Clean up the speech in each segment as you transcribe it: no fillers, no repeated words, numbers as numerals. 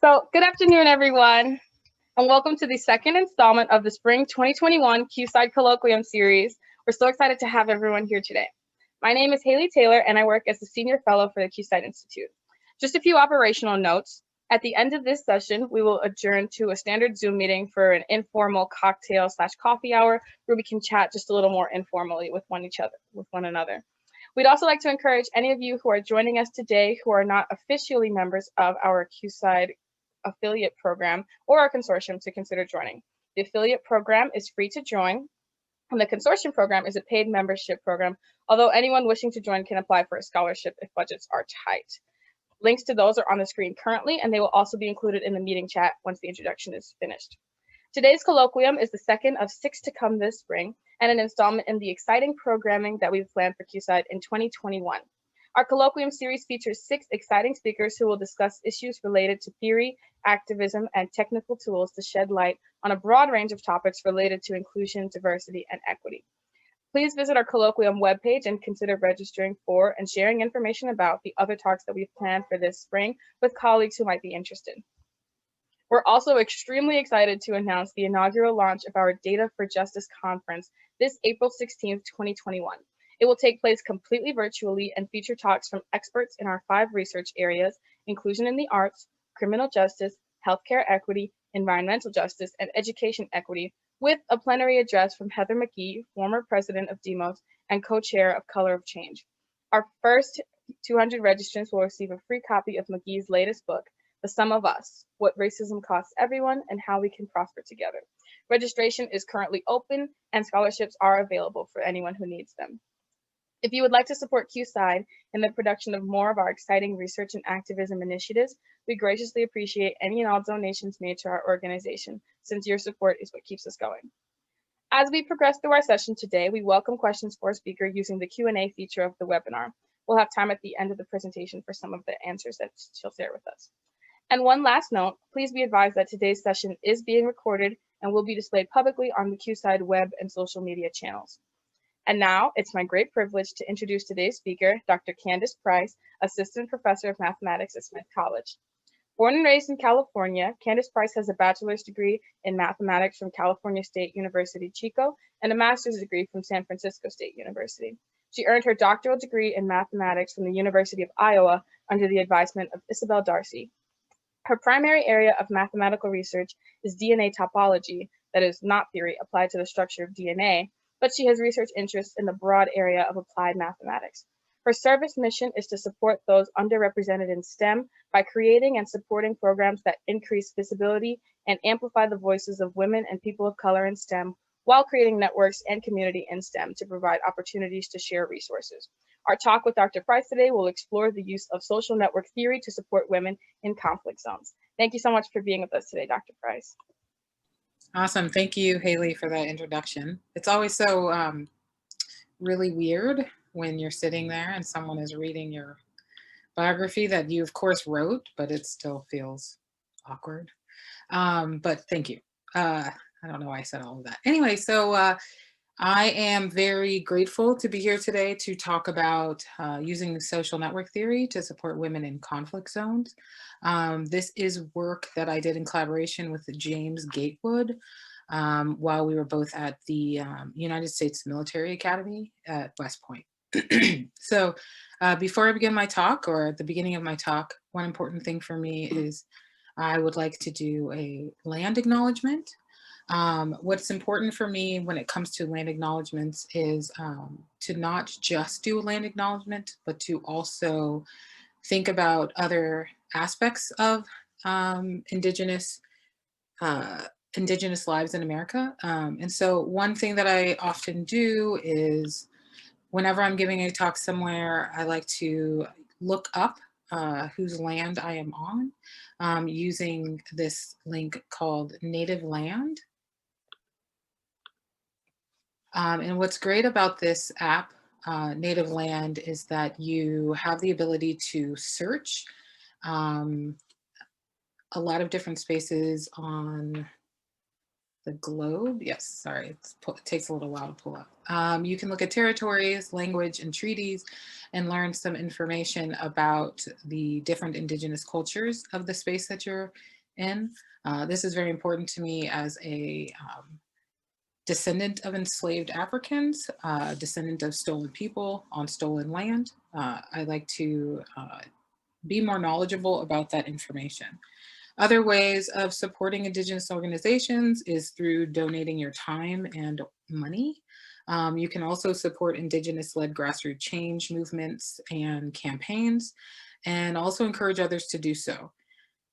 Good afternoon, everyone, and welcome to the second installment of the Spring 2021 QSIDE Colloquium Series. We're so excited to have everyone here today. My name is Haley Taylor, and I work as a Senior Fellow for the QSIDE Institute. Just a few operational notes. At the end of this session, we will adjourn to a standard Zoom meeting for an informal cocktail/coffee hour where we can chat just a little more informally with one another. We'd also like to encourage any of you who are joining us today who are not officially members of our QSIDE affiliate program or our consortium to consider joining. The affiliate program is free to join, and the consortium program is a paid membership program, although anyone wishing to join can apply for a scholarship if budgets are tight. Links to those are on the screen currently, and they will also be included in the meeting chat once the introduction is finished. Today's colloquium is the second of 6 to come this spring, and an installment in the exciting programming that we've planned for QSIDE in 2021. Our colloquium series features 6 exciting speakers who will discuss issues related to theory, activism, and technical tools to shed light on a broad range of topics related to inclusion, diversity, and equity. Please visit our colloquium webpage and consider registering for and sharing information about the other talks that we've planned for this spring with colleagues who might be interested. We're also extremely excited to announce the inaugural launch of our Data for Justice conference this April 16th, 2021. It will take place completely virtually and feature talks from experts in our 5 research areas: inclusion in the arts, criminal justice, healthcare equity, environmental justice, and education equity, with a plenary address from Heather McGee, former president of Demos and co-chair of Color of Change. Our first 200 registrants will receive a free copy of McGee's latest book, The Sum of Us: What Racism Costs Everyone and How We Can Prosper Together. Registration is currently open, and scholarships are available for anyone who needs them. If you would like to support QSIDE in the production of more of our exciting research and activism initiatives, we graciously appreciate any and all donations made to our organization, since your support is what keeps us going. As we progress through our session today, we welcome questions for our speaker using the Q&A feature of the webinar. We'll have time at the end of the presentation for some of the answers that she'll share with us. And one last note, please be advised that today's session is being recorded and will be displayed publicly on the QSIDE web and social media channels. And now it's my great privilege to introduce today's speaker, Dr. Candice Price, Assistant Professor of Mathematics at Smith College. Born and raised in California, Candice Price has a bachelor's degree in mathematics from California State University, Chico, and a master's degree from San Francisco State University. She earned her doctoral degree in mathematics from the University of Iowa under the advisement of Isabel Darcy. Her primary area of mathematical research is DNA topology, that is, not theory applied to the structure of DNA, but she has research interests in the broad area of applied mathematics. Her service mission is to support those underrepresented in STEM by creating and supporting programs that increase visibility and amplify the voices of women and people of color in STEM, while creating networks and community in STEM to provide opportunities to share resources. Our talk with Dr. Price today will explore the use of social network theory to support women in conflict zones. Thank you so much for being with us today, Dr. Price. Awesome. Thank you, Haley, for that introduction. It's always so really weird when you're sitting there and someone is reading your biography that you, of course, wrote, but it still feels awkward. But thank you. I don't know why I said all of that. Anyway, so I am very grateful to be here today to talk about using social network theory to support women in conflict zones. This is work that I did in collaboration with James Gatewood while we were both at the United States Military Academy at West Point. So before I begin my talk, or at the beginning of my talk, one important thing for me is I would like to do a land acknowledgement. What's important for me when it comes to land acknowledgements is to not just do a land acknowledgement, but to also think about other aspects of Indigenous lives in America. And so one thing that I often do is whenever I'm giving a talk somewhere, I like to look up whose land I am on using this link called Native Land. And what's great about this app, Native Land, is that you have the ability to search a lot of different spaces on the globe. Yes, sorry, it takes a little while to pull up. You can look at territories, language, and treaties and learn some information about the different indigenous cultures of the space that you're in. This is very important to me as a descendant of enslaved Africans, descendant of stolen people on stolen land. I like to be more knowledgeable about that information. Other ways of supporting Indigenous organizations is through donating your time and money. You can also support Indigenous-led grassroots change movements and campaigns, and also encourage others to do so.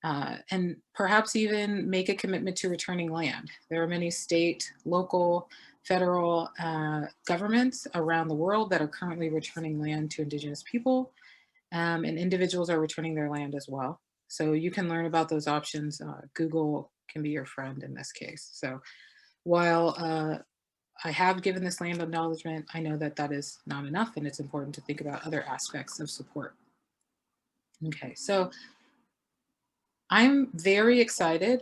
And perhaps even make a commitment to returning land. There are many state, local, federal governments around the world that are currently returning land to Indigenous people, and individuals are returning their land as well. So you can learn about those options. Google can be your friend in this case. So while I have given this land acknowledgement, I know that that is not enough, and it's important to think about other aspects of support. Okay, so I'm very excited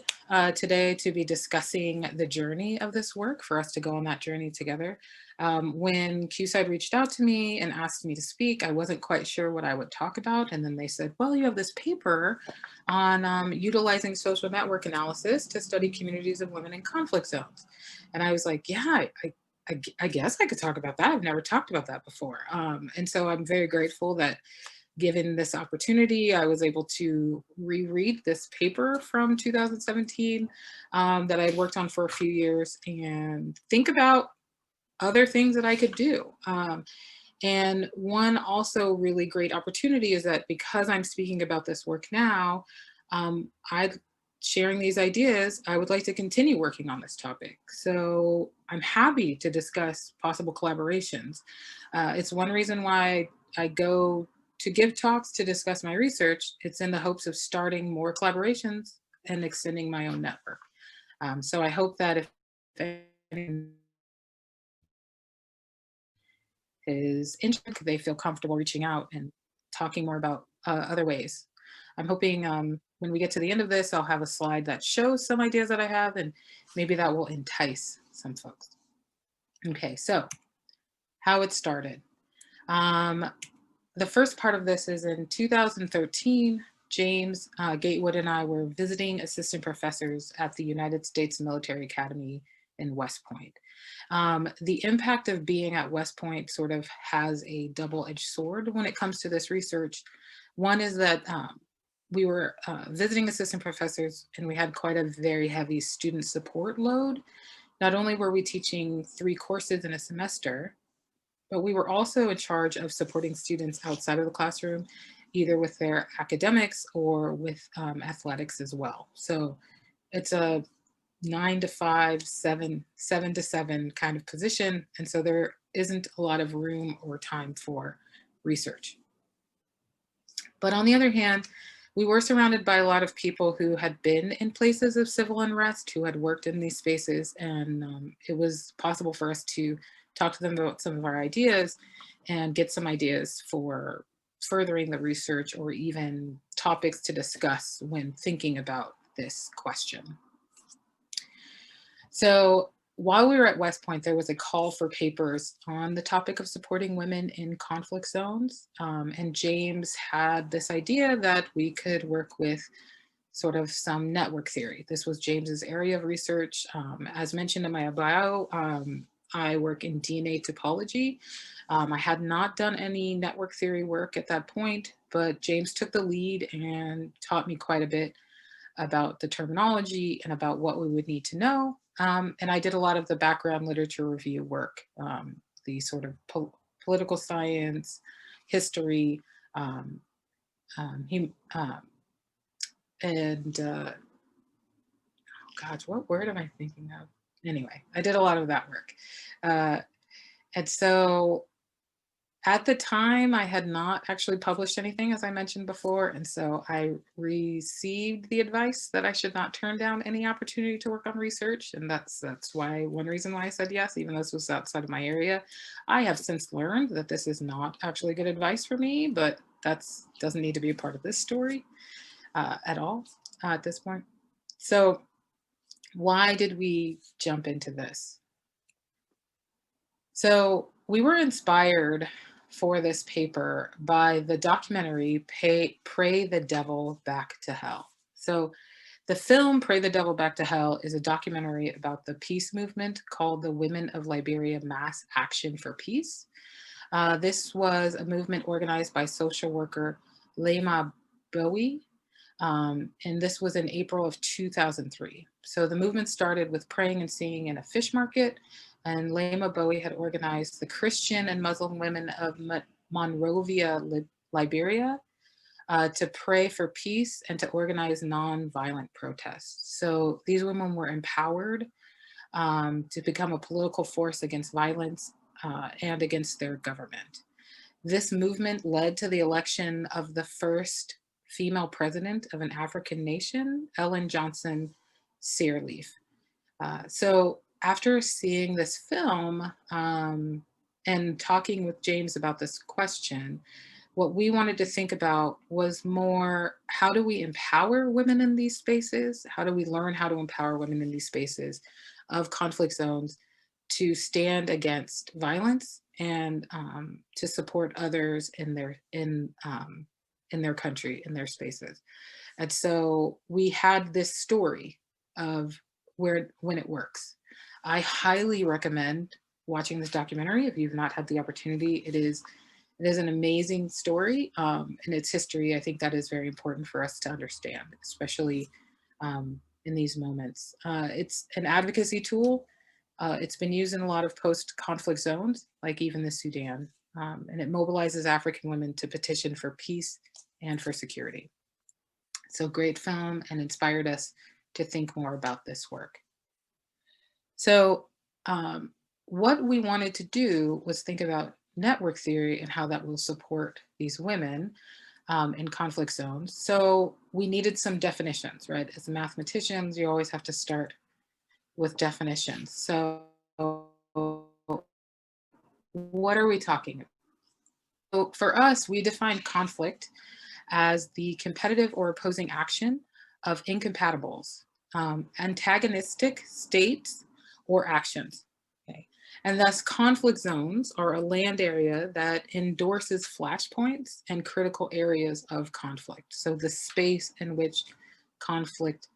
today to be discussing the journey of this work, for us to go on that journey together. When QSIDE reached out to me and asked me to speak, I wasn't quite sure what I would talk about. And then they said, well, you have this paper on utilizing social network analysis to study communities of women in conflict zones. And I was like, yeah, I guess I could talk about that. I've never talked about that before. And so I'm very grateful that given this opportunity, I was able to reread this paper from 2017 that I had worked on for a few years and think about other things that I could do. And one also really great opportunity is that because I'm speaking about this work now, sharing these ideas, I would like to continue working on this topic. So I'm happy to discuss possible collaborations. It's one reason why I go to give talks to discuss my research. It's in the hopes of starting more collaborations and extending my own network. So I hope that if anyone is interested, they feel comfortable reaching out and talking more about other ways. I'm hoping when we get to the end of this, I'll have a slide that shows some ideas that I have, and maybe that will entice some folks. Okay, so how it started. The first part of this is in 2013, James Gatewood and I were visiting assistant professors at the United States Military Academy in West Point. The impact of being at West Point sort of has a double-edged sword when it comes to this research. One is that we were visiting assistant professors and we had quite a very heavy student support load. Not only were we teaching 3 courses in a semester, but we were also in charge of supporting students outside of the classroom, either with their academics or with athletics as well. So it's a 9 to 5, 7 to 7 kind of position. And so there isn't a lot of room or time for research. But on the other hand, we were surrounded by a lot of people who had been in places of civil unrest, who had worked in these spaces, and it was possible for us to talk to them about some of our ideas and get some ideas for furthering the research or even topics to discuss when thinking about this question. So while we were at West Point, there was a call for papers on the topic of supporting women in conflict zones. And James had this idea that we could work with sort of some network theory. This was James's area of research. As mentioned in my bio, I work in DNA topology. I had not done any network theory work at that point, but James took the lead and taught me quite a bit about the terminology and about what we would need to know. And I did a lot of the background literature review work, the sort of political science, history, and oh gosh, what word am I thinking of? Anyway, I did a lot of that work. And so at the time, I had not actually published anything, as I mentioned before, and so I received the advice that I should not turn down any opportunity to work on research, and that's one reason why I said yes, even though this was outside of my area. I have since learned that this is not actually good advice for me, but that doesn't need to be a part of this story at all at this point. So Why did we jump into this? So we were inspired for this paper by the documentary Pray the Devil Back to Hell. So the film Pray the Devil Back to Hell is a documentary about the peace movement called the Women of Liberia Mass Action for Peace. This was a movement organized by social worker Lema Bowie, and this was in April of 2003. So the movement started with praying and singing in a fish market, and Lema Bowie had organized the Christian and Muslim women of Monrovia, Liberia, to pray for peace and to organize nonviolent protests. So these women were empowered to become a political force against violence and against their government. This movement led to the election of the first female president of an African nation, Ellen Johnson Sirleaf. So after seeing this film and talking with James about this question, what we wanted to think about was more, how do we empower women in these spaces? How do we learn how to empower women in these spaces of conflict zones to stand against violence and to support others in their country, in their spaces? And so we had this story of when it works. I highly recommend watching this documentary if you've not had the opportunity. It is an amazing story, and its history. I think that is very important for us to understand, especially in these moments. It's an advocacy tool. It's been used in a lot of post-conflict zones, like even the Sudan, and it mobilizes African women to petition for peace and for security. So great film, and inspired us to think more about this work. So what we wanted to do was think about network theory and how that will support these women in conflict zones. So we needed some definitions, right? As mathematicians, you always have to start with definitions. So what are we talking about? So for us, we define conflict as the competitive or opposing action of incompatibles, antagonistic states or actions. Okay. And thus conflict zones are a land area that endorses flashpoints and critical areas of conflict. So the space in which conflict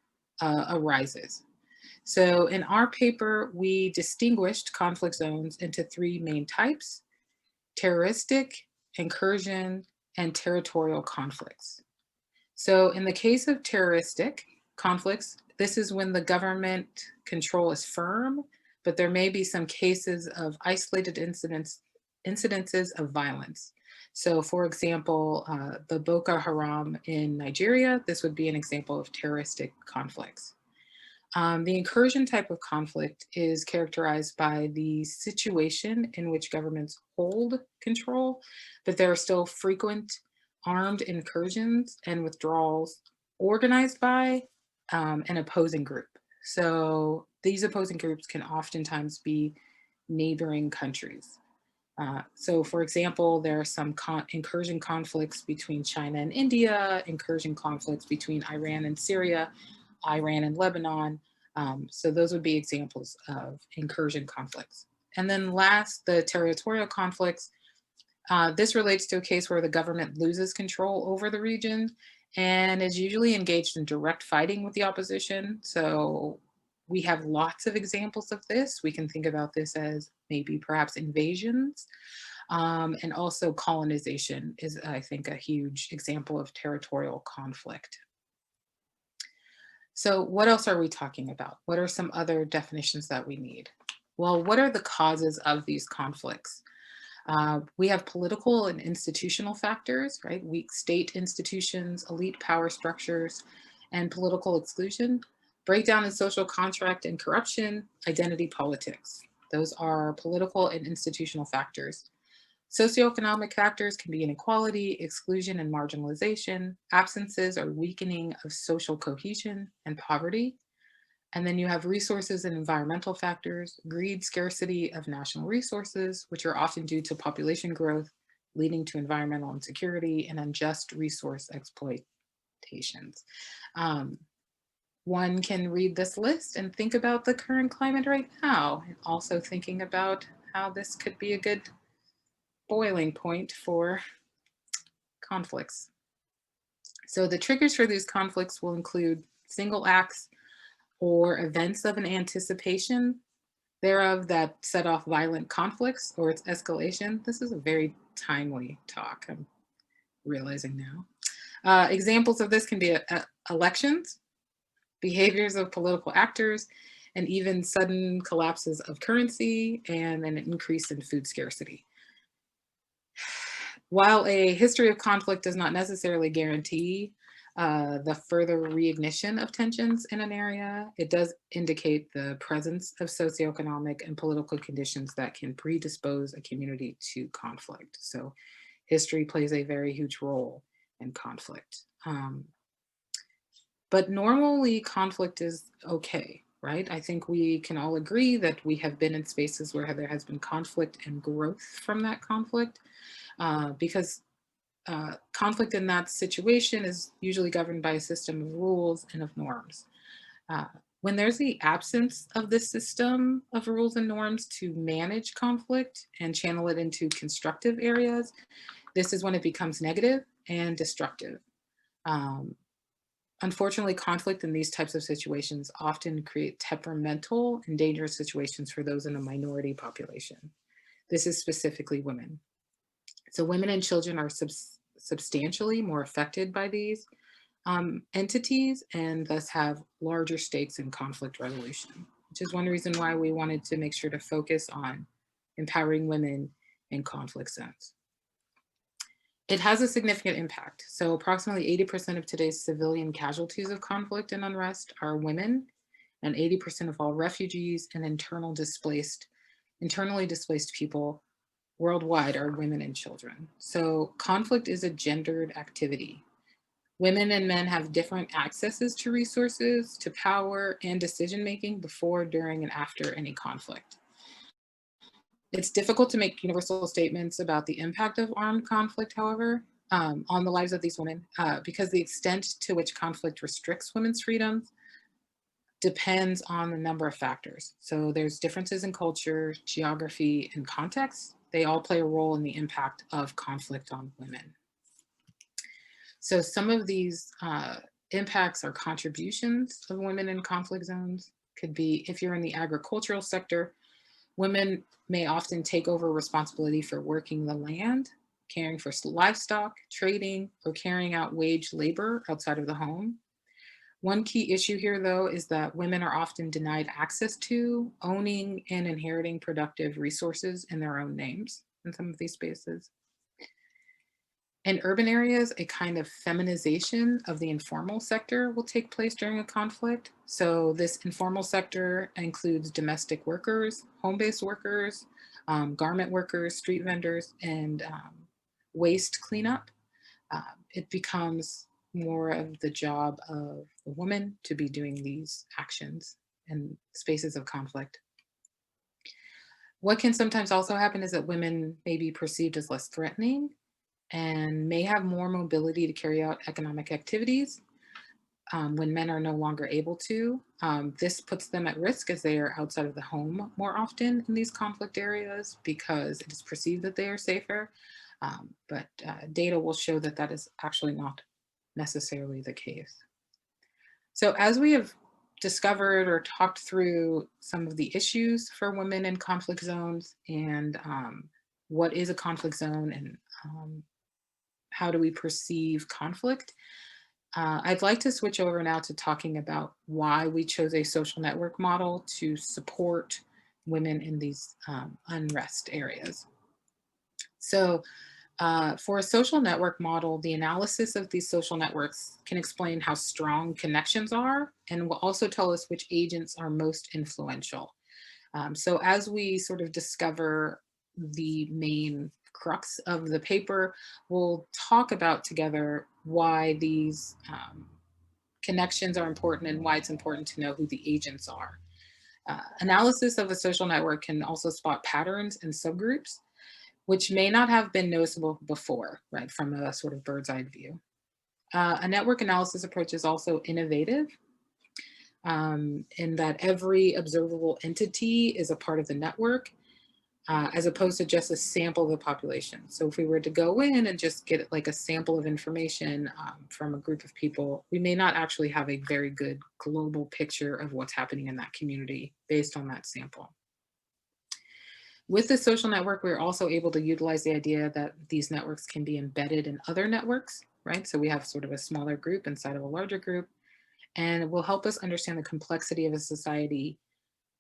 arises. So in our paper, we distinguished conflict zones into three main types: terroristic, incursion, and territorial conflicts. So in the case of terroristic conflicts, this is when the government control is firm, but there may be some cases of isolated incidences of violence. So for example, the Boko Haram in Nigeria, this would be an example of terroristic conflicts. The incursion type of conflict is characterized by the situation in which governments hold control, but there are still frequent armed incursions and withdrawals organized by an opposing group. So these opposing groups can oftentimes be neighboring countries. So for example, there are some incursion conflicts between China and India, incursion conflicts between Iran and Syria, Iran and Lebanon. So those would be examples of incursion conflicts. And then last, the territorial conflicts. This relates to a case where the government loses control over the region and is usually engaged in direct fighting with the opposition. So we have lots of examples of this. We can think about this as maybe perhaps invasions, and also colonization is, I think, a huge example of territorial conflict. So what else are we talking about? What are some other definitions that we need? Well, what are the causes of these conflicts? We have political and institutional factors, right? Weak state institutions, elite power structures, and political exclusion, breakdown in social contract and corruption, identity politics. Those are political and institutional factors. Socioeconomic factors can be inequality, exclusion and marginalization, absences or weakening of social cohesion, and poverty. And then you have resources and environmental factors, greed, scarcity of national resources, which are often due to population growth, leading to environmental insecurity and unjust resource exploitations. One can read this list and think about the current climate right now, and also thinking about how this could be a good boiling point for conflicts. So the triggers for these conflicts will include single acts or events of an anticipation thereof that set off violent conflicts or its escalation. This is a very timely talk, I'm realizing now. Examples of this can be elections, behaviors of political actors, and even sudden collapses of currency and an increase in food scarcity. While a history of conflict does not necessarily guarantee the further reignition of tensions in an area, it does indicate the presence of socioeconomic and political conditions that can predispose a community to conflict. So history plays a very huge role in conflict. But normally conflict is okay, right? I think we can all agree that we have been in spaces where there has been conflict and growth from that conflict, because conflict in that situation is usually governed by a system of rules and of norms. When there's the absence of this system of rules and norms to manage conflict and channel it into constructive areas, this is when it becomes negative and destructive. Unfortunately, conflict in these types of situations often create temperamental and dangerous situations for those in a minority population. This is specifically women. So women and children are substantially more affected by these entities and thus have larger stakes in conflict resolution, which is one reason why we wanted to make sure to focus on empowering women in conflict zones. It has a significant impact. So approximately 80% of today's civilian casualties of conflict and unrest are women, and 80% of all refugees and internally displaced people worldwide are women and children. So conflict is a gendered activity. Women and men have different accesses to resources, to power, and decision-making before, during, and after any conflict. It's difficult to make universal statements about the impact of armed conflict, however, on the lives of these women, because the extent to which conflict restricts women's freedoms depends on the number of factors. So there's differences in culture, geography, and context. They all play a role in the impact of conflict on women. So some of these impacts are contributions of women in conflict zones. Could be if you're in the agricultural sector, women may often take over responsibility for working the land, caring for livestock, trading, or carrying out wage labor outside of the home. One key issue here, though, is that women are often denied access to, owning, and inheriting productive resources in their own names in some of these spaces. In urban areas, a kind of feminization of the informal sector will take place during a conflict. So this informal sector includes domestic workers, home-based workers, garment workers, street vendors, and waste cleanup. It becomes more of the job of the woman to be doing these actions in spaces of conflict. What can sometimes also happen is that women may be perceived as less threatening and may have more mobility to carry out economic activities when men are no longer able to. This puts them at risk as they are outside of the home more often in these conflict areas because it is perceived that they are safer. But data will show that that is actually not necessarily the case. So as we have discovered or talked through some of the issues for women in conflict zones and what is a conflict zone and how do we perceive conflict, I'd like to switch over now to talking about why we chose a social network model to support women in these unrest areas. So for a social network model, the analysis of these social networks can explain how strong connections are and will also tell us which agents are most influential. So as we sort of discover the main crux of the paper, we'll talk about together why these connections are important and why it's important to know who the agents are. Analysis of a social network can also spot patterns and subgroups, which may not have been noticeable before, right, from a sort of bird's eye view. A network analysis approach is also innovative in that every observable entity is a part of the network, as opposed to just a sample of the population. So if we were to go in and just get like a sample of information from a group of people, we may not actually have a very good global picture of what's happening in that community based on that sample. With the social network, we're also able to utilize the idea that these networks can be embedded in other networks, right? So we have sort of a smaller group inside of a larger group, and it will help us understand the complexity of a society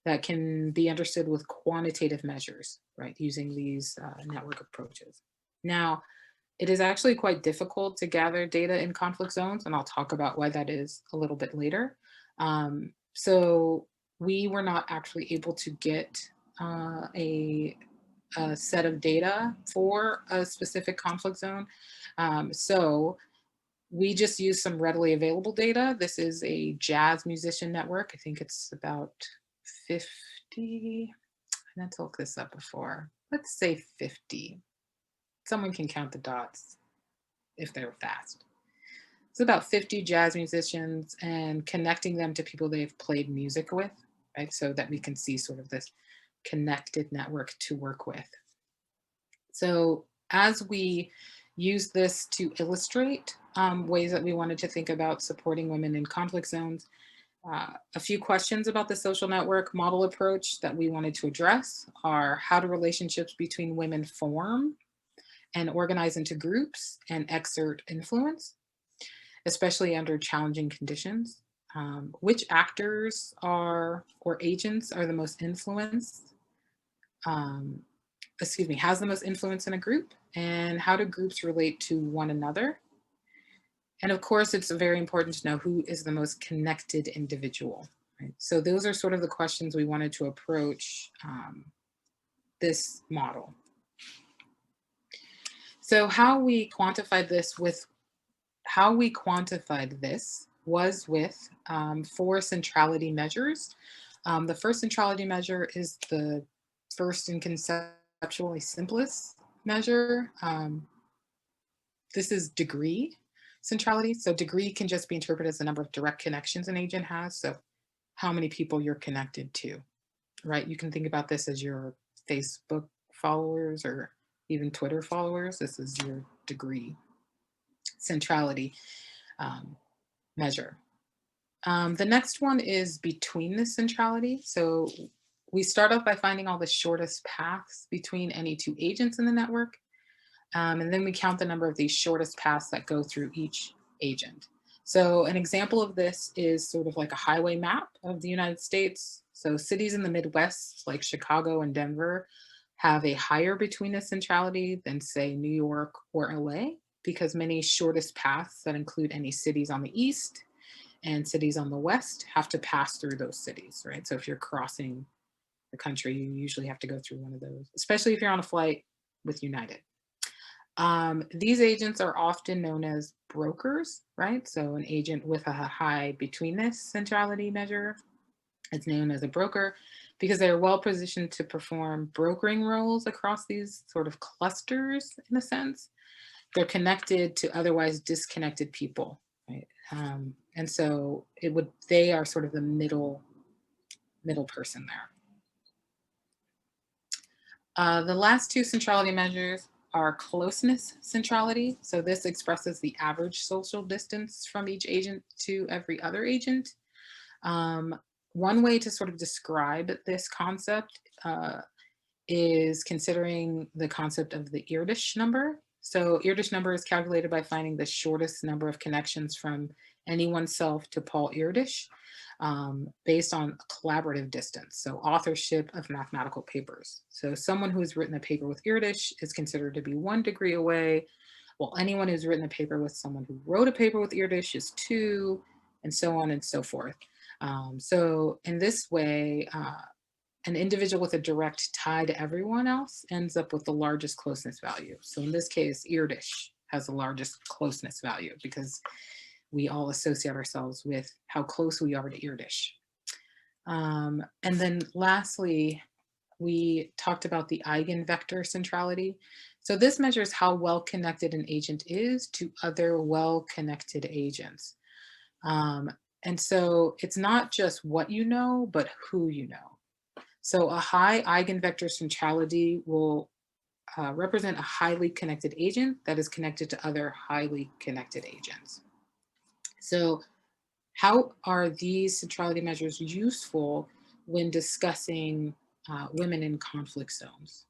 that can be understood with quantitative measures, right? Using these network approaches. Now, it is actually quite difficult to gather data in conflict zones, and I'll talk about why that is a little bit later. So we were not actually able to get a set of data for a specific conflict zone. So we just use some readily available data. This is a jazz musician network. I think it's about 50. I meant to look this up before. Let's say 50. Someone can count the dots if they're fast. It's about 50 jazz musicians and connecting them to people they've played music with, right? So that we can see sort of this connected network to work with. So as we use this to illustrate ways that we wanted to think about supporting women in conflict zones, a few questions about the social network model approach that we wanted to address are: how do relationships between women form and organize into groups and exert influence, especially under challenging conditions? Which actors or agents are the most influenced? Has the most influence in a group, and how do groups relate to one another? And of course, it's very important to know who is the most connected individual. Right? So those are sort of the questions we wanted to approach this model. So how we quantified this was with 4 centrality measures. The first centrality measure is the first and conceptually simplest measure. This is degree centrality. So degree can just be interpreted as the number of direct connections an agent has. So how many people you're connected to, right? You can think about this as your Facebook followers or even Twitter followers. This is your degree centrality measure. The next one is betweenness centrality. So we start off by finding all the shortest paths between any 2 agents in the network. And then we count the number of these shortest paths that go through each agent. So an example of this is sort of like a highway map of the United States. So cities in the Midwest, like Chicago and Denver, have a higher betweenness centrality than, say, New York or LA, because many shortest paths that include any cities on the east and cities on the west have to pass through those cities, right? So if you're crossing the country, you usually have to go through one of those, especially if you're on a flight with United. These agents are often known as brokers, right? So an agent with a high betweenness centrality measure is known as a broker because they're well positioned to perform brokering roles across these sort of clusters, in a sense. They're connected to otherwise disconnected people, right? And so they are sort of the middle person there. The last 2 centrality measures are closeness centrality. So this expresses the average social distance from each agent to every other agent. One way to sort of describe this concept is considering the concept of the Erdős number. So Erdős number is calculated by finding the shortest number of connections from any one self to Paul Erdős, based on collaborative distance, so authorship of mathematical papers. So someone who's written a paper with Erdős is considered to be 1 degree away, while anyone who's written a paper with someone who wrote a paper with Erdős is 2, and so on and so forth. So in this way, an individual with a direct tie to everyone else ends up with the largest closeness value. So in this case, Erdős has the largest closeness value because we all associate ourselves with how close we are to Erdős. And then lastly, we talked about the eigenvector centrality. So this measures how well connected an agent is to other well-connected agents. And so it's not just what you know, but who you know. So a high eigenvector centrality will represent a highly connected agent that is connected to other highly connected agents. So how are these centrality measures useful when discussing women in conflict zones?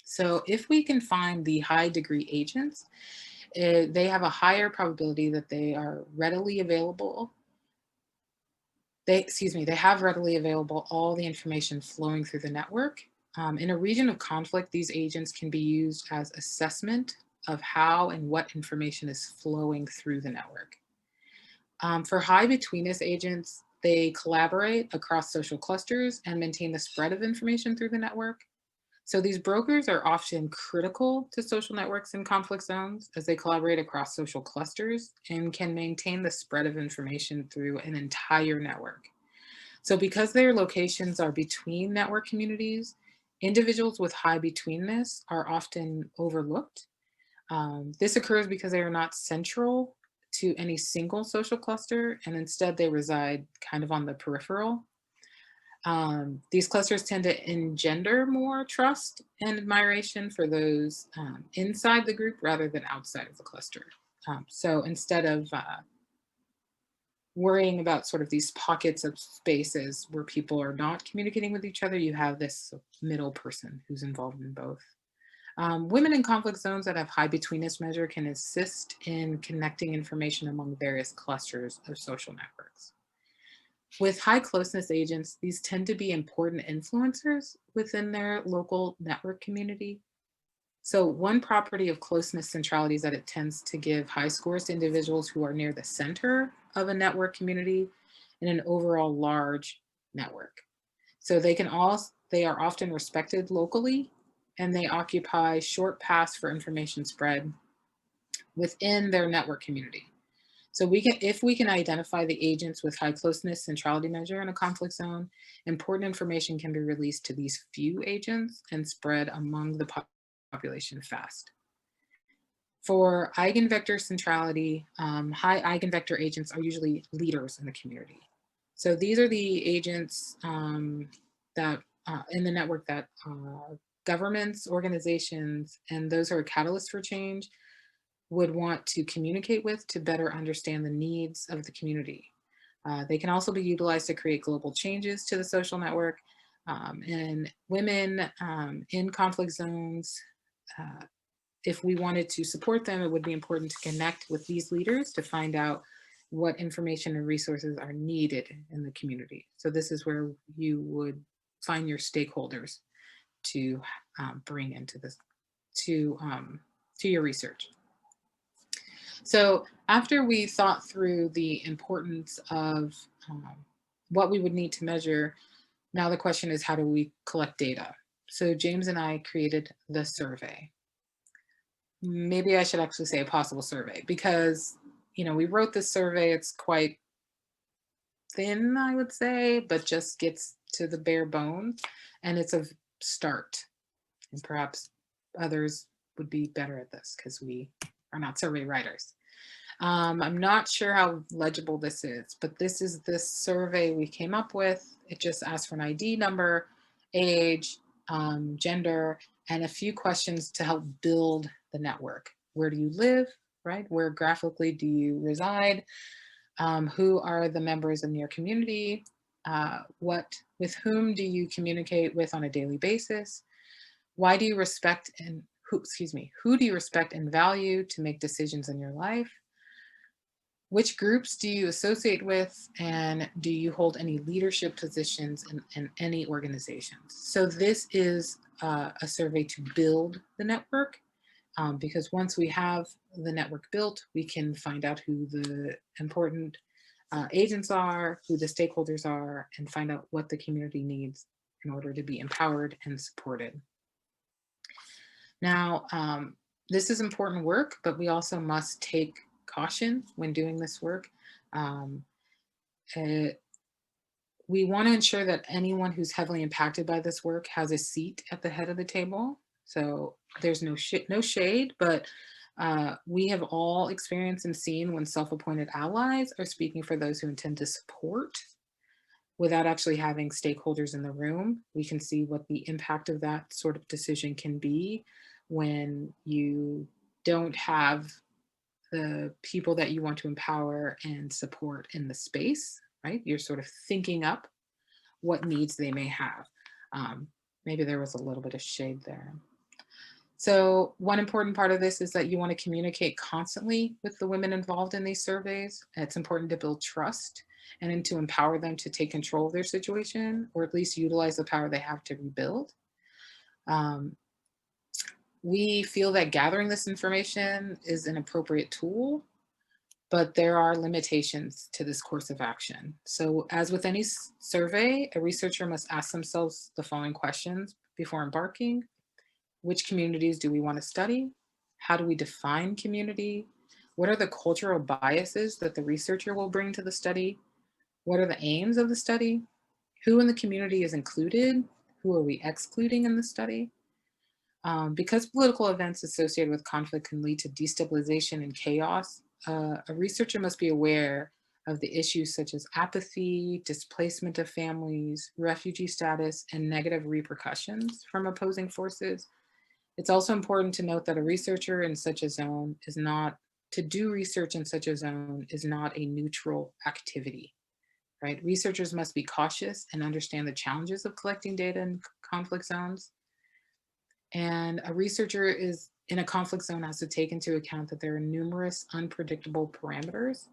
So if we can find the high degree agents, they have a higher probability that they are readily available. They have readily available all the information flowing through the network. In a region of conflict, these agents can be used as assessment of how and what information is flowing through the network. For high betweenness agents, they collaborate across social clusters and maintain the spread of information through the network. So these brokers are often critical to social networks in conflict zones as they collaborate across social clusters and can maintain the spread of information through an entire network. So because their locations are between network communities, individuals with high betweenness are often overlooked. This occurs because they are not central to any single social cluster, and instead they reside kind of on the peripheral. These clusters tend to engender more trust and admiration for those inside the group rather than outside of the cluster. So instead of worrying about sort of these pockets of spaces where people are not communicating with each other, you have this middle person who's involved in both. Women in conflict zones that have high betweenness measure can assist in connecting information among various clusters of social networks. With high closeness agents, these tend to be important influencers within their local network community. So one property of closeness centrality is that it tends to give high scores to individuals who are near the center of a network community in an overall large network. So they are often respected locally, and they occupy short paths for information spread within their network community. So if we can identify the agents with high closeness centrality measure in a conflict zone, important information can be released to these few agents and spread among the population fast. For eigenvector centrality, high eigenvector agents are usually leaders in the community. So these are the agents that in the network that governments, organizations, and those who are catalysts for change would want to communicate with to better understand the needs of the community. They can also be utilized to create global changes to the social network. And women in conflict zones, if we wanted to support them, it would be important to connect with these leaders to find out what information and resources are needed in the community. So this is where you would find your stakeholders to bring into this, to your research. So after we thought through the importance of what we would need to measure, now the question is, how do we collect data? So James and I created the survey. Maybe I should actually say a possible survey because, we wrote this survey. It's quite thin, I would say, but just gets to the bare bones, and it's a start. And perhaps others would be better at this because we are not survey writers. I'm not sure how legible this is, but this is the survey we came up with. It just asks for an ID number, age, gender, and a few questions to help build the network. Where do you live, right? Where graphically do you reside? Who are the members in your community? With whom do you communicate with on a daily basis? Why do you respect and who do you respect and value to make decisions in your life? Which groups do you associate with, and do you hold any leadership positions in any organizations? So this is a survey to build the network, because once we have the network built, we can find out who the important agents are, who the stakeholders are, and find out what the community needs in order to be empowered and supported. Now, this is important work, but we also must take caution when doing this work. We want to ensure that anyone who's heavily impacted by this work has a seat at the head of the table. So there's no shade, but We have all experienced and seen when self-appointed allies are speaking for those who intend to support without actually having stakeholders in the room. We can see what the impact of that sort of decision can be when you don't have the people that you want to empower and support in the space, right? You're sort of thinking up what needs they may have. Maybe there was a little bit of shade there. So one important part of this is that you want to communicate constantly with the women involved in these surveys. It's important to build trust and then to empower them to take control of their situation, or at least utilize the power they have to rebuild. We feel that gathering this information is an appropriate tool, but there are limitations to this course of action. So as with any survey, a researcher must ask themselves the following questions before embarking. Which communities do we want to study? How do we define community? What are the cultural biases that the researcher will bring to the study? What are the aims of the study? Who in the community is included? Who are we excluding in the study? Because political events associated with conflict can lead to destabilization and chaos, a researcher must be aware of the issues such as apathy, displacement of families, refugee status, and negative repercussions from opposing forces. It's also important to note that a researcher in such a zone is not, to do research in such a zone is not a neutral activity, right? Researchers must be cautious and understand the challenges of collecting data in conflict zones. And a researcher is in a conflict zone has to take into account that there are numerous unpredictable parameters.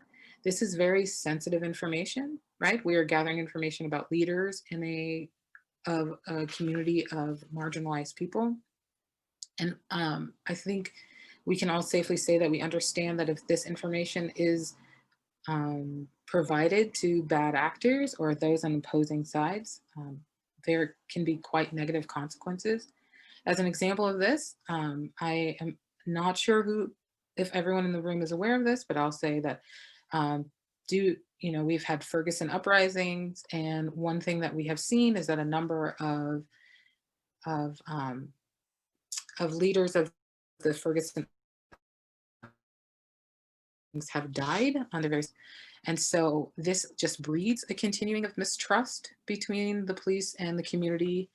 This is very sensitive information, right? We are gathering information about leaders in a community of marginalized people. And I think we can all safely say that we understand that if this information is provided to bad actors or those on opposing sides, there can be quite negative consequences. As an example of this, I am not sure if everyone in the room is aware of this, but I'll say that we've had Ferguson uprisings, and one thing that we have seen is that a number of leaders of the Ferguson have died under various, and so this just breeds a continuing of mistrust between the police and the community,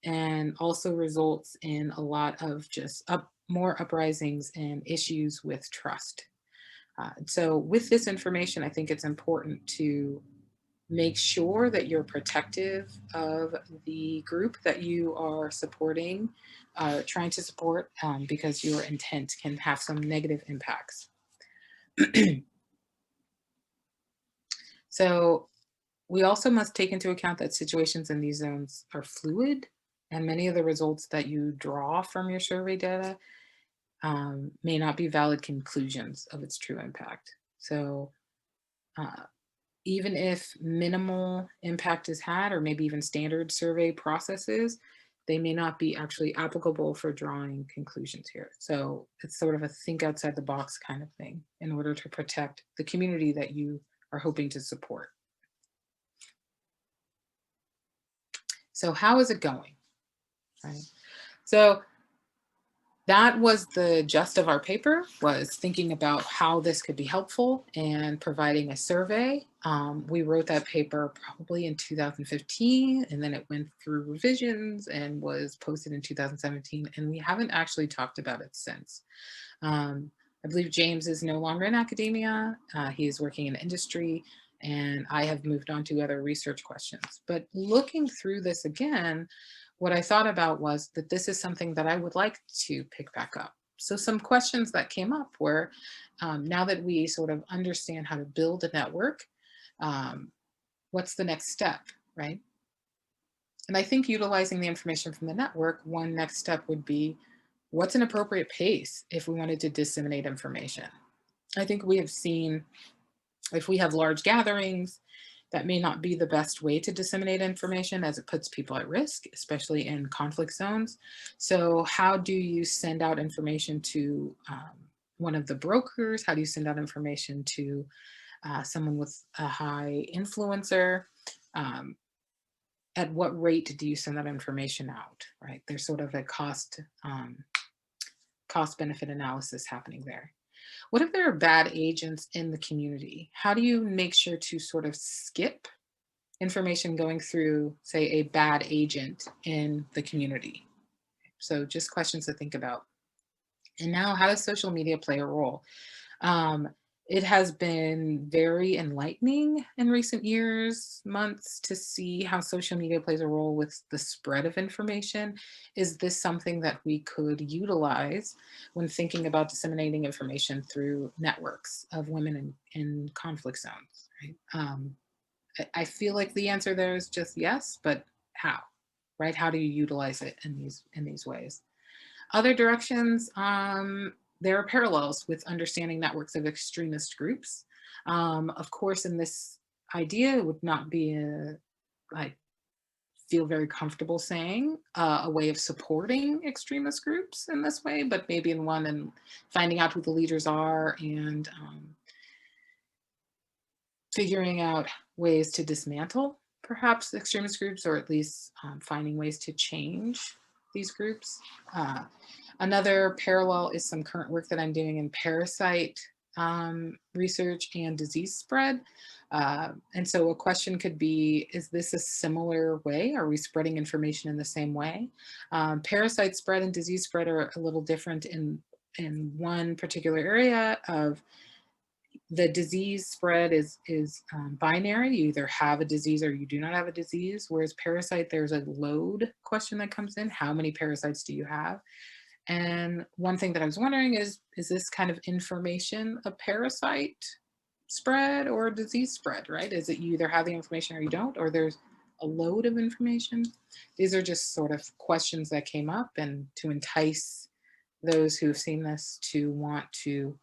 and also results in a lot of just more uprisings and issues with trust. So with this information, I think it's important to make sure that you're protective of the group that you are supporting, trying to support, because your intent can have some negative impacts. So we also must take into account that situations in these zones are fluid, and many of the results that you draw from your survey data may not be valid conclusions of its true impact. So even if minimal impact is had, or maybe even standard survey processes, they may not be actually applicable for drawing conclusions here. So it's sort of a think outside the box kind of thing in order to protect the community that you are hoping to support. So how is it going? Right. So that was the gist of our paper, was thinking about how this could be helpful and providing a survey. We wrote that paper probably in 2015, and then it went through revisions and was posted in 2017, and we haven't actually talked about it since. I believe James is no longer in academia. He is working in industry, and I have moved on to other research questions. But looking through this again, what I thought about was that this is something that I would like to pick back up. So some questions that came up were, now that we sort of understand how to build a network, what's the next step, right? And I think utilizing the information from the network, one next step would be, what's an appropriate pace if we wanted to disseminate information? I think we have seen, if we have large gatherings, that may not be the best way to disseminate information, as it puts people at risk, especially in conflict zones. So how do you send out information to one of the brokers? How do you send out information to someone with a high influencer? At what rate do you send that information out, right? There's sort of a cost cost-benefit analysis happening there. What if there are bad agents in the community? How do you make sure to sort of skip information going through, say, a bad agent in the community? So just questions to think about. And now, how does social media play a role? Um, it has been very enlightening in recent years, months, to see how social media plays a role with the spread of information. Is this something that we could utilize when thinking about disseminating information through networks of women in conflict zones? Right? I feel like the answer there is just yes, but how? Right? How do you utilize it in these ways? Other directions, there are parallels with understanding networks of extremist groups. Of course, in this idea, it would not be I feel very comfortable saying a way of supporting extremist groups in this way, but maybe in one and finding out who the leaders are and figuring out ways to dismantle perhaps extremist groups, or at least finding ways to change these groups. Another parallel is some current work that I'm doing in parasite research and disease spread. And so a question could be, is this a similar way? Are we spreading information in the same way? Parasite spread and disease spread are a little different in one particular area of the disease spread is binary. You either have a disease or you do not have a disease, whereas parasite, there's a load question that comes in. How many parasites do you have? And one thing that I was wondering is this kind of information a parasite spread or a disease spread, right? Is it you either have the information or you don't, or there's a load of information? These are just sort of questions that came up, and to entice those who've seen this to want to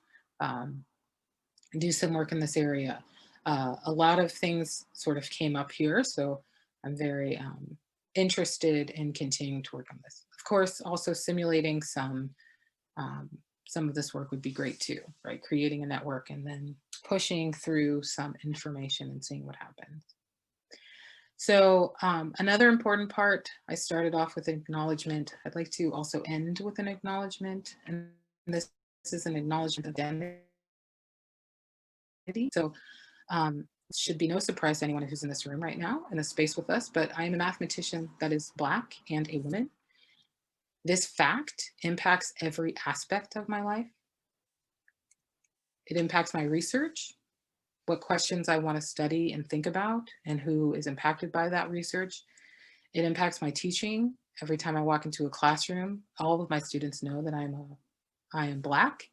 do some work in this area. A lot of things sort of came up here, so I'm very interested in continuing to work on this. Of course, also simulating some of this work would be great too, right? Creating a network and then pushing through some information and seeing what happens. So another important part, I started off with acknowledgement. I'd like to also end with an acknowledgement, and this is an acknowledgement of identity. So it should be no surprise to anyone who's in this room right now in a space with us, but I am a mathematician that is Black and a woman. This fact impacts every aspect of my life. It impacts my research, what questions I want to study and think about, and who is impacted by that research. It impacts my teaching. Every time I walk into a classroom, all of my students know that I am Black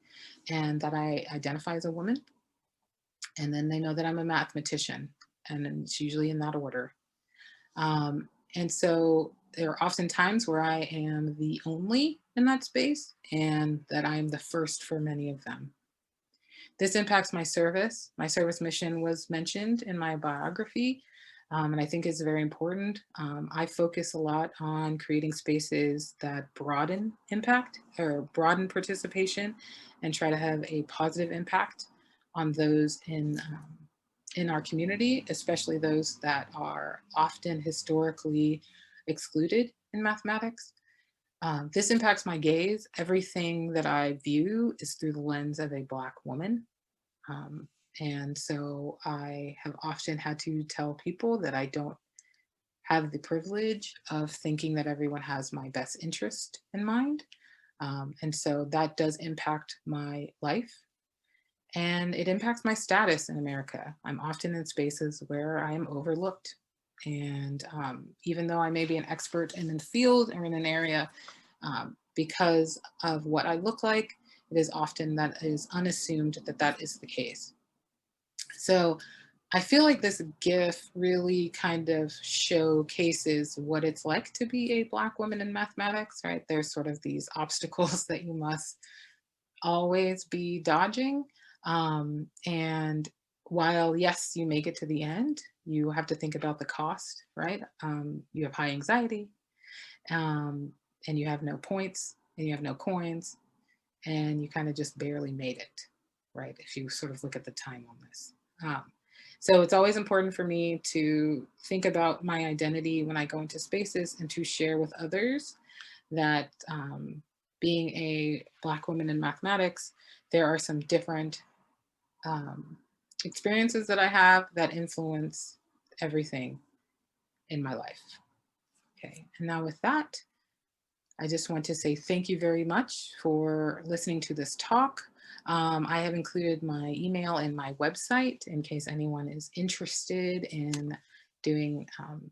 and that I identify as a woman. And then they know that I'm a mathematician, and it's usually in that order. And so there are often times where I am the only in that space, and that I am the first for many of them. This impacts my service. My service mission was mentioned in my biography, and I think is very important. I focus a lot on creating spaces that broaden impact or broaden participation and try to have a positive impact on those in our community, especially those that are often historically excluded in mathematics. This impacts my gaze. Everything that I view is through the lens of a Black woman. And so I have often had to tell people that I don't have the privilege of thinking that everyone has my best interest in mind. And so that does impact my life. And it impacts my status in America. I'm often in spaces where I am overlooked. And even though I may be an expert in the field or in an area, because of what I look like, it is often that it is unassumed that that is the case. So I feel like this GIF really kind of showcases what it's like to be a Black woman in mathematics, right? There's sort of these obstacles that you must always be dodging. And while, yes, you make it to the end, you have to think about the cost, right? You have high anxiety, and you have no points, and you have no coins, and you kind of just barely made it, right? If you sort of look at the time on this. So it's always important for me to think about my identity when I go into spaces and to share with others that being a Black woman in mathematics, there are some different experiences that I have that influence everything in my life. Okay, and now with that, I just want to say thank you very much for listening to this talk. I have included my email and my website in case anyone is interested in doing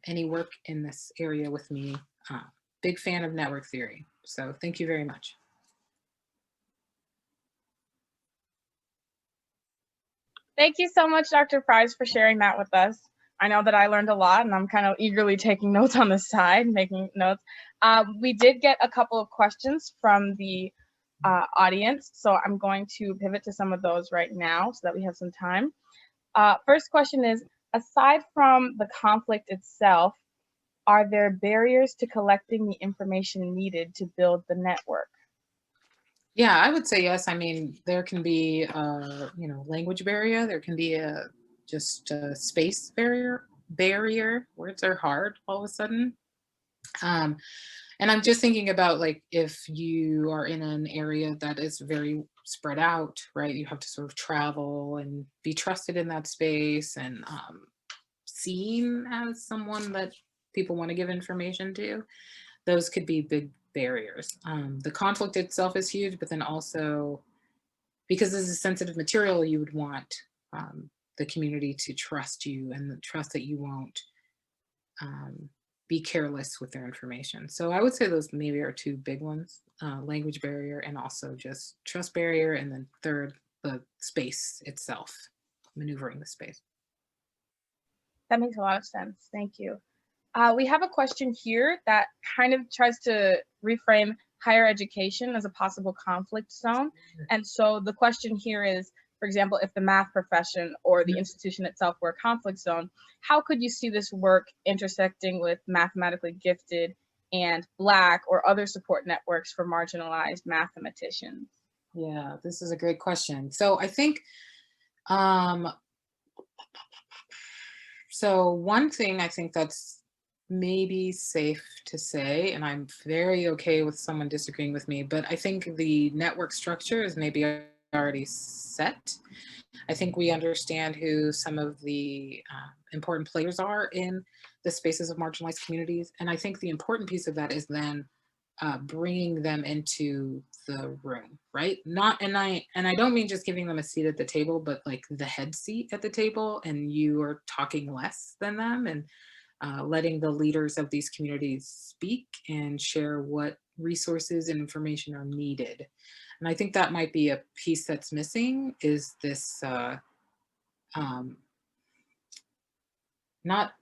any work in this area with me. Big fan of network theory. So thank you very much. Thank you so much, Dr. Price, for sharing that with us. I know that I learned a lot, and I'm kind of eagerly taking notes on the side, making notes. We did get a couple of questions from the audience, so I'm going to pivot to some of those right now so that we have some time. First question is, aside from the conflict itself, are there barriers to collecting the information needed to build the network? Yeah, I would say yes. I mean, there can be language barrier. There can be just a space barrier. Words are hard all of a sudden. Um, and I'm just thinking about like if you are in an area that is very spread out, right? You have to sort of travel and be trusted in that space and seen as someone that people want to give information to. Those could be big barriers. The conflict itself is huge, but then also because this is sensitive material, you would want the community to trust you and trust that you won't be careless with their information. So I would say those maybe are two big ones, language barrier and also just trust barrier. And then third, the space itself, maneuvering the space. That makes a lot of sense. Thank you. We have a question here that kind of tries to reframe higher education as a possible conflict zone. And so the question here is, for example, if the math profession or the institution itself were a conflict zone, how could you see this work intersecting with mathematically gifted and Black or other support networks for marginalized mathematicians? Yeah, this is a great question. So I think, so one thing I think that's maybe safe to say, and I'm very okay with someone disagreeing with me, but I think the network structure is maybe already set. I think we understand who some of the important players are in the spaces of marginalized communities. And I think the important piece of that is then bringing them into the room, right? Not, and I don't mean just giving them a seat at the table, but like the head seat at the table, and you are talking less than them, and letting the leaders of these communities speak and share what resources and information are needed. And I think that might be a piece that's missing is this not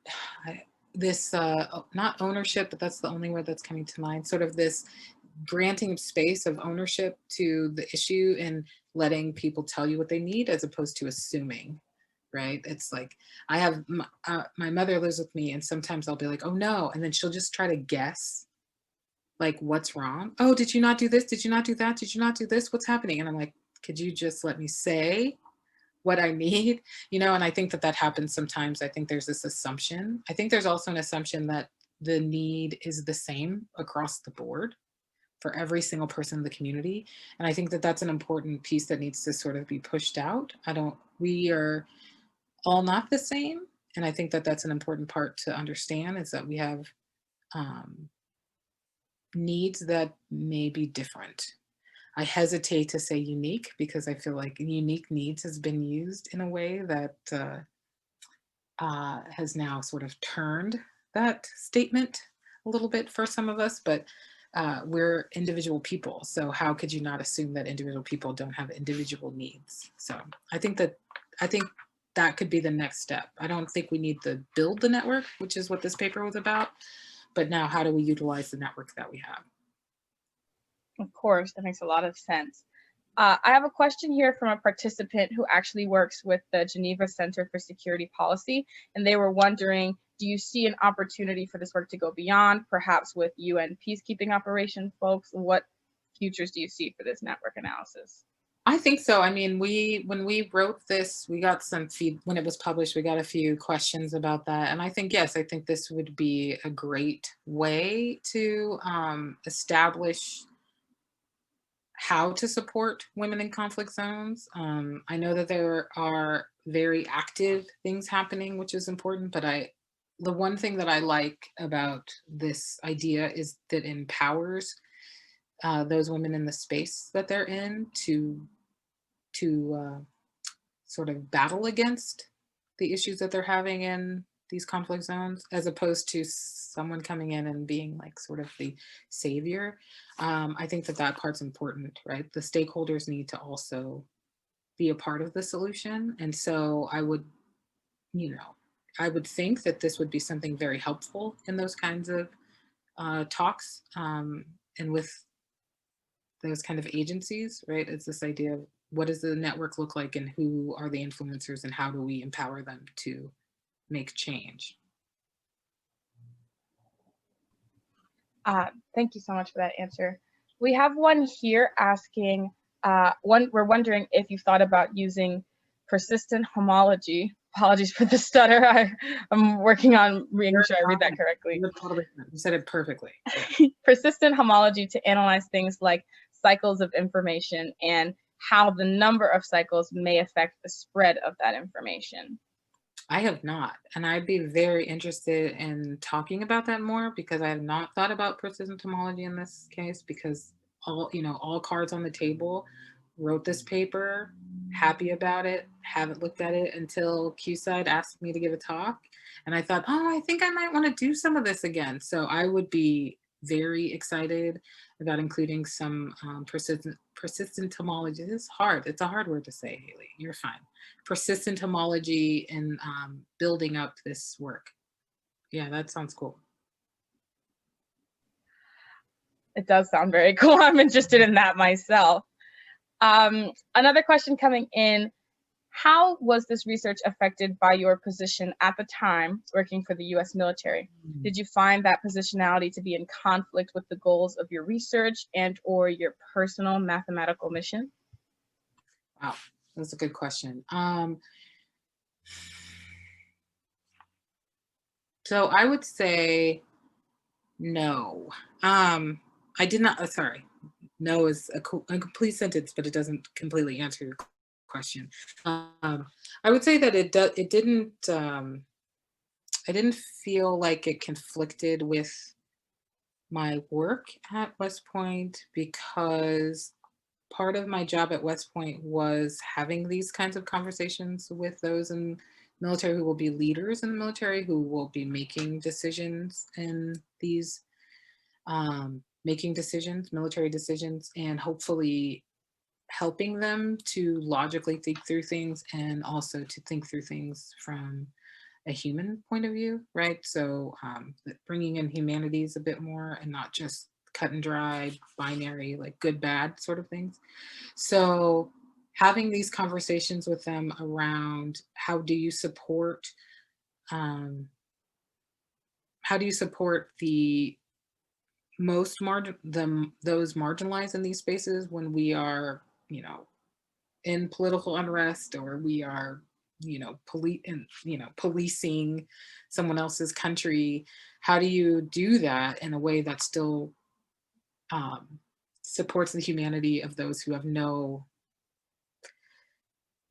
not ownership, but that's the only word that's coming to mind. Sort of this granting of space of ownership to the issue and letting people tell you what they need as opposed to assuming. Right? It's like I have my mother lives with me, and sometimes I'll be like, "Oh no," and then she'll just try to guess like what's wrong. Oh, did you not do this? Did you not do that? Did you not do this? What's happening? And I'm like, could you just let me say what I need? And I think that that happens sometimes. I think there's this assumption. I think there's also an assumption that the need is the same across the board for every single person in the community. And I think that that's an important piece that needs to sort of be pushed out. We are all not the same. And I think that that's an important part to understand is that we have needs that may be different. I hesitate to say unique because I feel like unique needs has been used in a way that has now sort of turned that statement a little bit for some of us, but we're individual people. So how could you not assume that individual people don't have individual needs? So I think that could be the next step. I don't think we need to build the network, which is what this paper was about, but now how do we utilize the network that we have? Of course, that makes a lot of sense. I have a question here from a participant who actually works with the Geneva Center for Security Policy, and they were wondering, do you see an opportunity for this work to go beyond, perhaps with UN peacekeeping operation folks? What futures do you see for this network analysis? I think so. I mean, when we wrote this, we got some when it was published, we got a few questions about that. And I think, yes, I think this would be a great way to establish how to support women in conflict zones. I know that there are very active things happening, which is important, but the one thing that I like about this idea is that it empowers those women in the space that they're in to sort of battle against the issues that they're having in these conflict zones, as opposed to someone coming in and being like sort of the savior. I think that that part's important, right? The stakeholders need to also be a part of the solution. And so you know, I would think that this would be something very helpful in those kinds of talks, and with those kind of agencies, right? It's this idea of what does the network look like and who are the influencers and how do we empower them to make change? Thank you so much for that answer. We have one here asking, we're wondering if you thought about using persistent homology. Apologies for the stutter. I'm working on making sure I read that correctly. You said it perfectly. Persistent homology to analyze things like cycles of information and how the number of cycles may affect the spread of that information. I have not, and I'd be very interested in talking about that more because I have not thought about persistent homology in this case, because all cards on the table. Wrote this paper, happy about it, haven't looked at it until QSIDE asked me to give a talk, and I thought, oh, I think I might want to do some of this again. So I would be very excited about including some persistent homology. It's hard. It's a hard word to say, Haley. You're fine. Persistent homology and building up this work. Yeah, that sounds cool. It does sound very cool. I'm interested in that myself. Another question coming in, how was this research affected by your position at the time working for the US military? Did you find that positionality to be in conflict with the goals of your research and or your personal mathematical mission? Wow, that's a good question. So I would say no. I did not, sorry. No is a complete sentence, but it doesn't completely answer your question. I would say that it didn't, I didn't feel like it conflicted with my work at West Point, because part of my job at West Point was having these kinds of conversations with those in military who will be leaders in the military, who will be making decisions in these military decisions, and hopefully helping them to logically think through things and also to think through things from a human point of view, right? So bringing in humanities a bit more and not just cut and dry, binary, like good, bad sort of things. So having these conversations with them around how do you support the those marginalized in these spaces when we are, in political unrest, or we are, policing someone else's country. How do you do that in a way that still supports the humanity of those who have no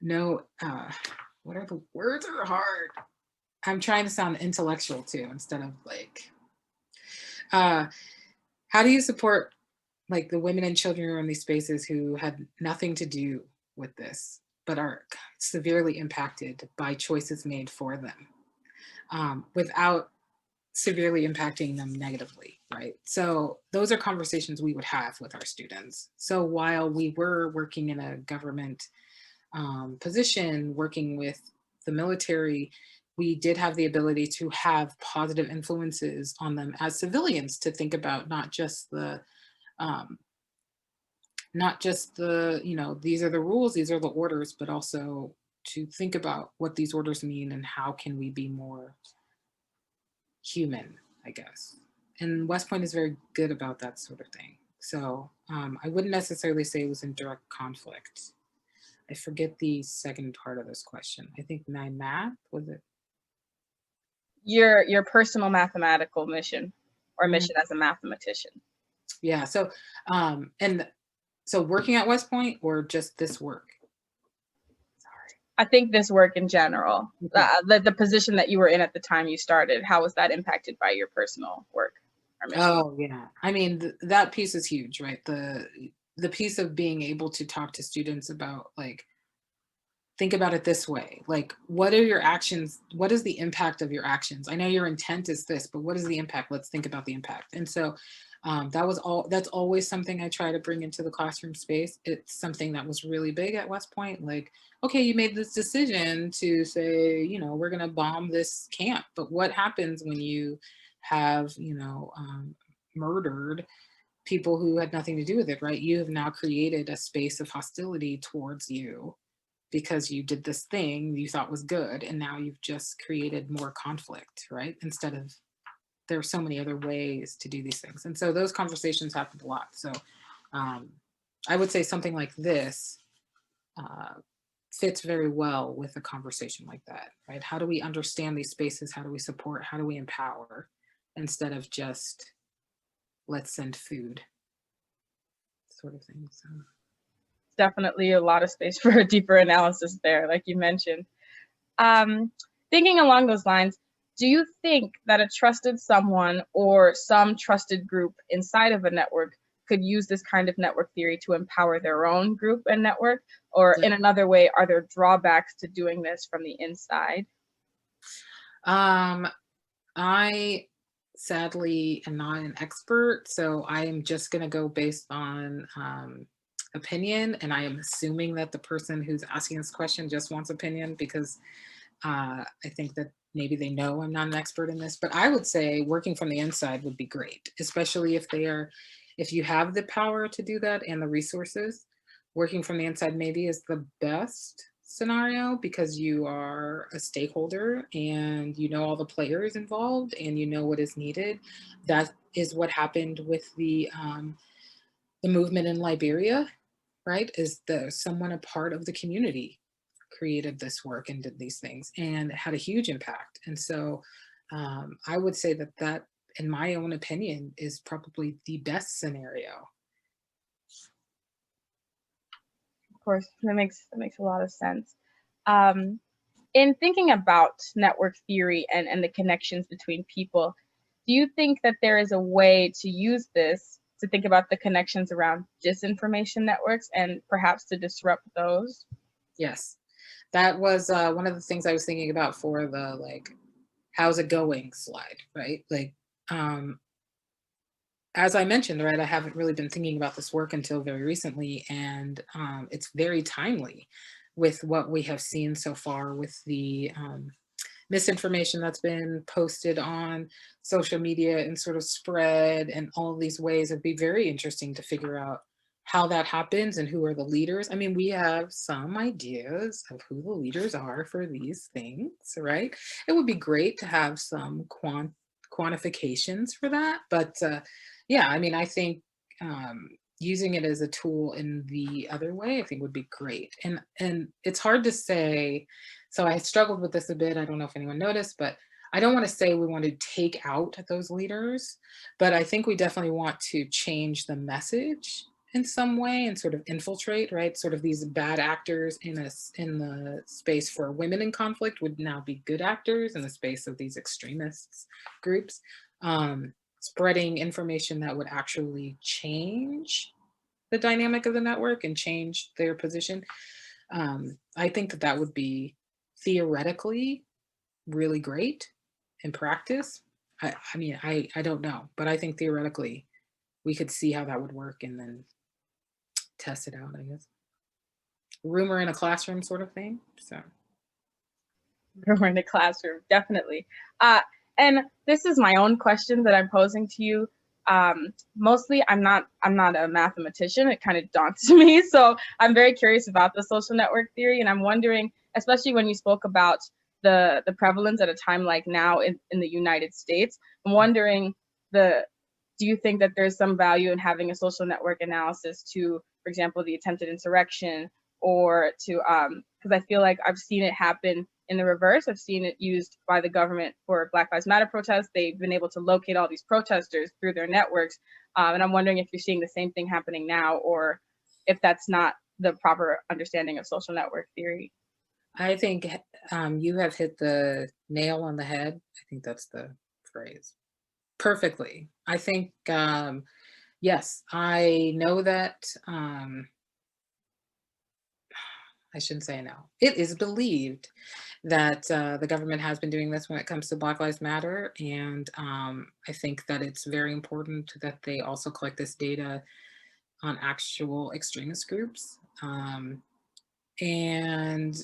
what are the words are hard. I'm trying to sound intellectual too, instead of like, how do you support like the women and children who are in these spaces who had nothing to do with this, but are severely impacted by choices made for them, without severely impacting them negatively, right? So those are conversations we would have with our students. So while we were working in a government position, working with the military, we did have the ability to have positive influences on them as civilians, to think about not just the these are the rules, these are the orders, but also to think about what these orders mean and how can we be more human, I guess. And West Point is very good about that sort of thing. So I wouldn't necessarily say it was in direct conflict. I forget the second part of this question. I think my math, was it? Your personal mathematical mission or mission as a mathematician. Yeah. So So working at West Point or just this work? I think this work in general, Okay. the position that you were in at the time you started, how was that impacted by your personal work or mission? Oh yeah. I mean, that piece is huge, right? The piece of being able to talk to students about, like, think about it this way. Like, what are your actions? What is the impact of your actions? I know your intent is this, but what is the impact? Let's think about the impact. And so that's always something I try to bring into the classroom space. It's something that was really big at West Point. Like, okay, you made this decision to say, we're going to bomb this camp, but what happens when you have, murdered people who had nothing to do with it, right? You have now created a space of hostility towards you because you did this thing you thought was good, and now you've just created more conflict, right? Instead of, there are so many other ways to do these things. And so those conversations happened a lot. So I would say something like this uh, fits very well with a conversation like that, right? How do we understand these spaces? How do we support? How do we empower, instead of just let's send food sort of thing. So Definitely a lot of space for a deeper analysis there, like you mentioned. Thinking along those lines, do you think that a trusted someone or some trusted group inside of a network could use this kind of network theory to empower their own group and network? Or in another way, are there drawbacks to doing this from the inside? I sadly am not an expert, so I am just going to go based on opinion, and I am assuming that the person who's asking this question just wants opinion, because I think that maybe they know I'm not an expert in this. But I would say working from the inside would be great, especially if you have the power to do that and the resources. Working from the inside maybe is the best scenario, because you are a stakeholder and you know all the players involved and you know what is needed. That is what happened with the movement in Liberia, right? Is someone a part of the community created this work and did these things and had a huge impact. And so I would say that, in my own opinion, is probably the best scenario. Of course, that makes a lot of sense. In thinking about network theory and the connections between people, do you think that there is a way to use this to think about the connections around disinformation networks and perhaps to disrupt those? Yes, that was one of the things I was thinking about for the, like, how's it going slide, right? Like, um, as I mentioned, right, I haven't really been thinking about this work until very recently, and it's very timely with what we have seen so far with the misinformation that's been posted on social media and sort of spread and all of these ways. It'd be very interesting to figure out how that happens and who are the leaders. I mean, we have some ideas of who the leaders are for these things, right? It would be great to have some quantifications for that. But yeah, I mean, I think using it as a tool in the other way, I think would be great. And it's hard to say. So I struggled with this a bit. I don't know if anyone noticed, but I don't want to say we want to take out those leaders, but I think we definitely want to change the message in some way and sort of infiltrate, right? Sort of these bad actors in the space for women in conflict would now be good actors in the space of these extremists groups. Spreading information that would actually change the dynamic of the network and change their position. I think that would be theoretically really great. In practice, I mean, I don't know, but I think theoretically we could see how that would work and then test it out, I guess. Rumor in a classroom sort of thing. So We're in the classroom, definitely. And this is my own question that I'm posing to you. Mostly, I'm not a mathematician. It kind of daunts me. So I'm very curious about the social network theory, and I'm wondering, especially when you spoke about the prevalence at a time like now in the United States, I'm wondering do you think that there's some value in having a social network analysis to, for example, the attempted insurrection, or to because I feel like I've seen it happen in the reverse. I've seen it used by the government for Black Lives Matter protests. They've been able to locate all these protesters through their networks. And I'm wondering if you're seeing the same thing happening now, or if that's not the proper understanding of social network theory. I think you have hit the nail on the head. I think that's the phrase. Perfectly. I think, yes, I know that, I shouldn't say no. It is believed that the government has been doing this when it comes to Black Lives Matter. And I think that it's very important that they also collect this data on actual extremist groups. And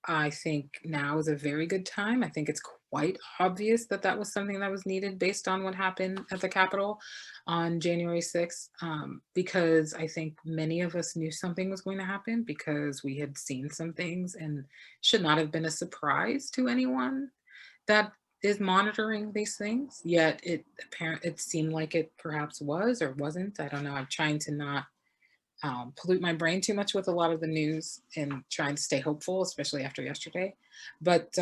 I think now is a very good time. I think it's quite obvious that that was something that was needed based on what happened at the Capitol on January 6th, because I think many of us knew something was going to happen because we had seen some things and should not have been a surprise to anyone that is monitoring these things. Yet it seemed like it perhaps was or wasn't. I don't know. I'm trying to not pollute my brain too much with a lot of the news and trying to stay hopeful, especially after yesterday. But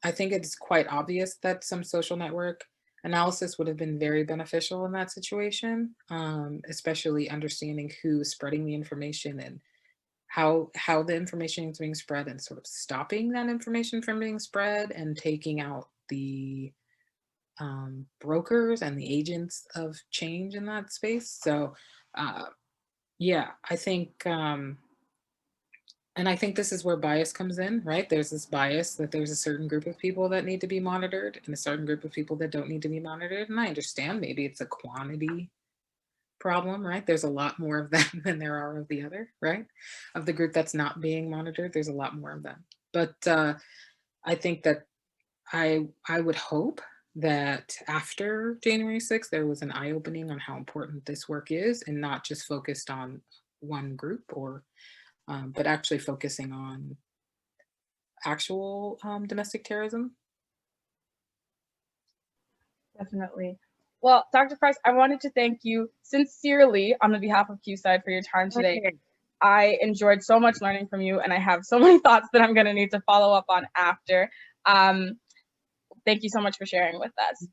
I think it's quite obvious that some social network analysis would have been very beneficial in that situation, especially understanding who's spreading the information and how the information is being spread and sort of stopping that information from being spread and taking out the brokers and the agents of change in that space. So yeah, I think, and I think this is where bias comes in, right? There's this bias that there's a certain group of people that need to be monitored and a certain group of people that don't need to be monitored. And I understand maybe it's a quantity problem, right? There's a lot more of them than there are of the other, right? Of the group that's not being monitored, there's a lot more of them. But I think that I would hope that after January 6th, there was an eye-opening on how important this work is and not just focused on one group or, but actually focusing on actual domestic terrorism. Definitely. Well, Dr. Price, I wanted to thank you sincerely on the behalf of QSIDE for your time today. Okay. I enjoyed so much learning from you, and I have so many thoughts that I'm going to need to follow up on after. Thank you so much for sharing with us.